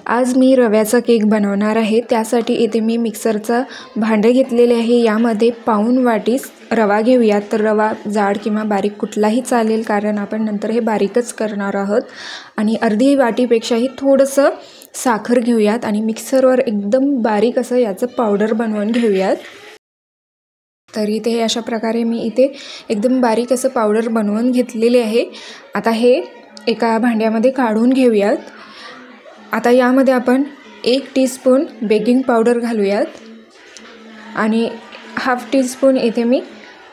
आज मी रव्याचा केक बनवणार आहे। त्यासाठी इथे मी मिक्सरचा भांडे घेतलेले आहे। यामध्ये पाऊण वाटी रवा घेऊयात। तर रवा जाड किंवा बारीक कुठलाही चालेल, कारण आपण नंतर हे बारीकच करणार आहोत। आणि अर्धी वाटीपेक्षाही थोडंसं साखर घेऊयात आणि मिक्सरवर एकदम बारीक असं याचं पावडर बनवून घेऊयात। तर इथे अशा प्रकारे मी इथे एकदम बारीक असं पावडर बनवून घेतलेले आहे। आता हे एका भांड्यामध्ये काढून घेऊयात। आता यामध्ये आपण 1 टीस्पून बेकिंग पावडर घालूयात आणि हाफ टीस्पून इथे मी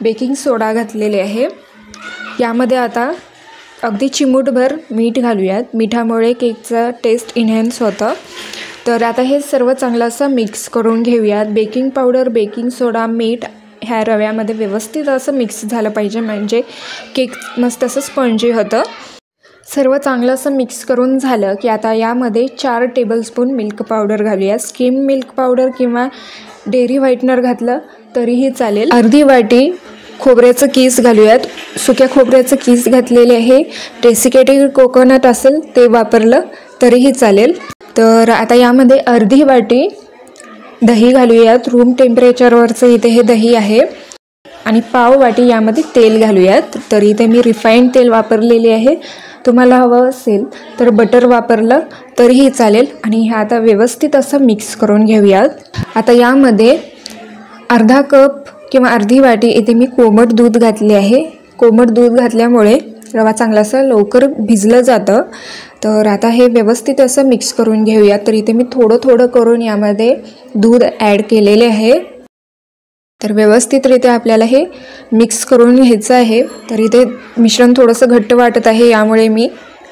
बेकिंग सोडा घातलेले आहे। यामध्ये आता अगदी चिमूटभर मीठ घालूयात। मिठामुळे केकचा टेस्ट इन्हॅन्स होतं। तर आता हे सर्व चांगलं असं मिक्स करून घेऊयात। बेकिंग पावडर, बेकिंग सोडा, मीठ ह्या रव्यामध्ये व्यवस्थित असं मिक्स झालं पाहिजे, म्हणजे केक मस्त असं स्पंजी होतं। सर्व चांगलं असं मिक्स करून झालं की आता यामध्ये 4 टेबलस्पून मिल्क पावडर घालूया। स्किम मिल्क पावडर किंवा डेअरी व्हाईटनर घातलं तरीही चालेल। अर्धी वाटी खोबऱ्याचं कीस घालूयात। सुक्या खोबऱ्याचं कीस घातलेले आहे। डेसिकेटेड कोकोनट असेल ते वापरलं तरीही चालेल। तर आता यामध्ये अर्धी वाटी दही घालूयात। रूम टेम्परेचरवरचं इथे हे दही आहे। आणि पाव वाटी यामध्ये तेल घालूयात। तर इथे मी रिफाईंड तेल वापरलेले आहे। तुम्हाला हवं असेल तर बटर वापरलं तरीही चालेल। आणि हे आता व्यवस्थित असं मिक्स करून घेऊयात। आता यामध्ये अर्धा कप किंवा अर्धी वाटी इथे मी कोमट दूध घातले आहे। कोमट दूध घातल्यामुळे रवा चांगला असं लवकर भिजलं जातं। तर आता हे व्यवस्थित असं मिक्स करून घेऊयात। तर इथे मी थोडं थोडं करून यामध्ये दूध ॲड केलेले आहे। तर व्यवस्थितरित्या आपल्याला हे मिक्स करून घ्यायचं आहे। तर इथे मिश्रण थोडंसं घट्ट वाटत आहे, यामुळे मी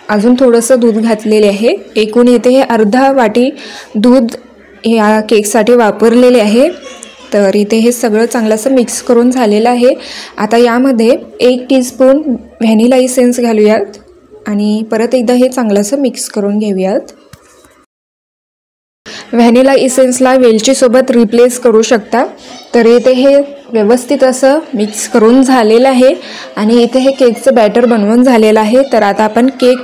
अजून थोडंसं दूध घातलेले आहे। एकूण इथे हे अर्धा वाटी दूध या केकसाठी वापरलेले आहे। तर इथे हे सगळं चांगलं असं मिक्स करून झालेलं आहे। आता यामध्ये 1 टीस्पून व्हॅनिला इसेन्स घालूयात आणि परत एकदा हे चांगलं असं मिक्स करून घेऊयात। व्हॅनिला इसेन्सला वेलचीसोबत रिप्लेस करू शकता। तर इथे हे व्यवस्थित असं मिक्स करून झालेलं आहे आणि इथे हे केकचं बॅटर बनवून झालेलं आहे। तर आता आपण केक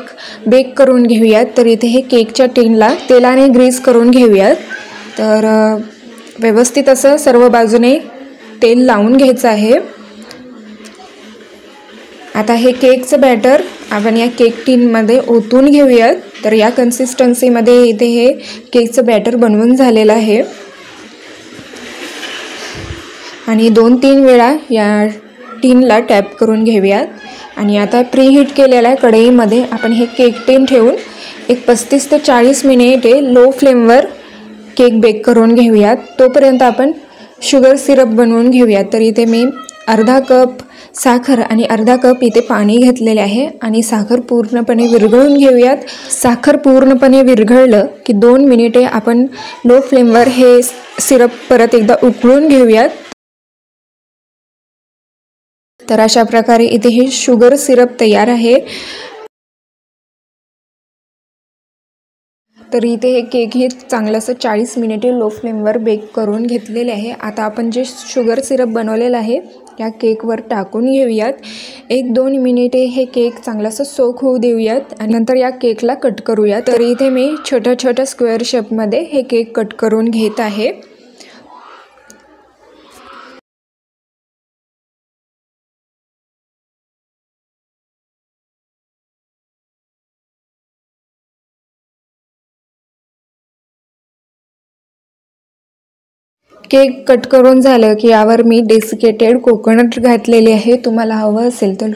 बेक करून घेऊयात। तर इथे हे केकच्या टिनला तेलाने ग्रीस करून घेऊयात। तर व्यवस्थित असं सर्व बाजूने तेल लावून घ्यायचं आहे। आता हे केकचं बॅटर आपण या केक टिनमध्ये ओतून घेऊयात। तर या कन्सिस्टन्सीमध्ये इथे हे केकचं बॅटर बनवून झालेलं आहे आणि 2-3 वेळा या टिनला टॅप करून घेऊयात। आणि आता प्रीहीट केलेल्या कढईमध्ये आपण हे केक टिन ठेवून एक 35 ते 40 मिनिटे लो फ्लेमवर केक बेक करून घेऊयात। तोपर्यंत आपण शुगर सिरप बनवून घेऊयात। तर इथे मी अर्धा कप साखर आणि अर्धा कप इथे पाणी घेतलेले आहे आणि साखर पूर्णपणे विरघळून घेऊयात। साखर पूर्णपणे विरघळलं की 2 मिनिटे आपण लो फ्लेमवर हे सिरप परत एकदा उकळून घेऊयात। तर अशा प्रकारे इथे हे शुगर सिरप तयार आहे। तर इथे हे केक हे चांगलं असं 40 मिनिटे लो फ्लेमवर बेक करून घेतलेले आहे। आता आपण जे शुगर सिरप बनवलेलं आहे या केकवर टाकून घेऊयात। 1-2 मिनिटे हे केक चांगलं असं सोक होऊ देऊयात आणि नंतर या केकला कट करूयात। तर इथे मी छोट्या छोट्या स्क्वेअर शेपमध्ये हे केक कट करून घेत आहे। केक कट करून झालं की यावर मी डेसिकेटेड कोकोनट घातलेले आहे। तुम्हाला हवं असेल तर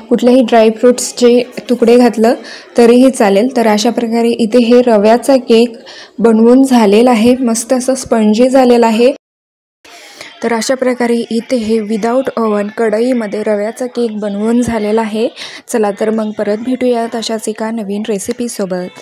कुठल्याही ड्रायफ्रूट्सचे तुकडे घातलं तरीही चालेल। तर अशा प्रकारे इथे हे रव्याचा केक बनवून झालेला आहे। मस्त असं स्पंजी झालेला आहे। तर अशा प्रकारे इथे हे विदाऊट ओव्हन कढईमध्ये रव्याचा केक बनवून झालेला आहे। चला तर मग परत भेटूयात अशाच एका नवीन रेसिपीसोबत।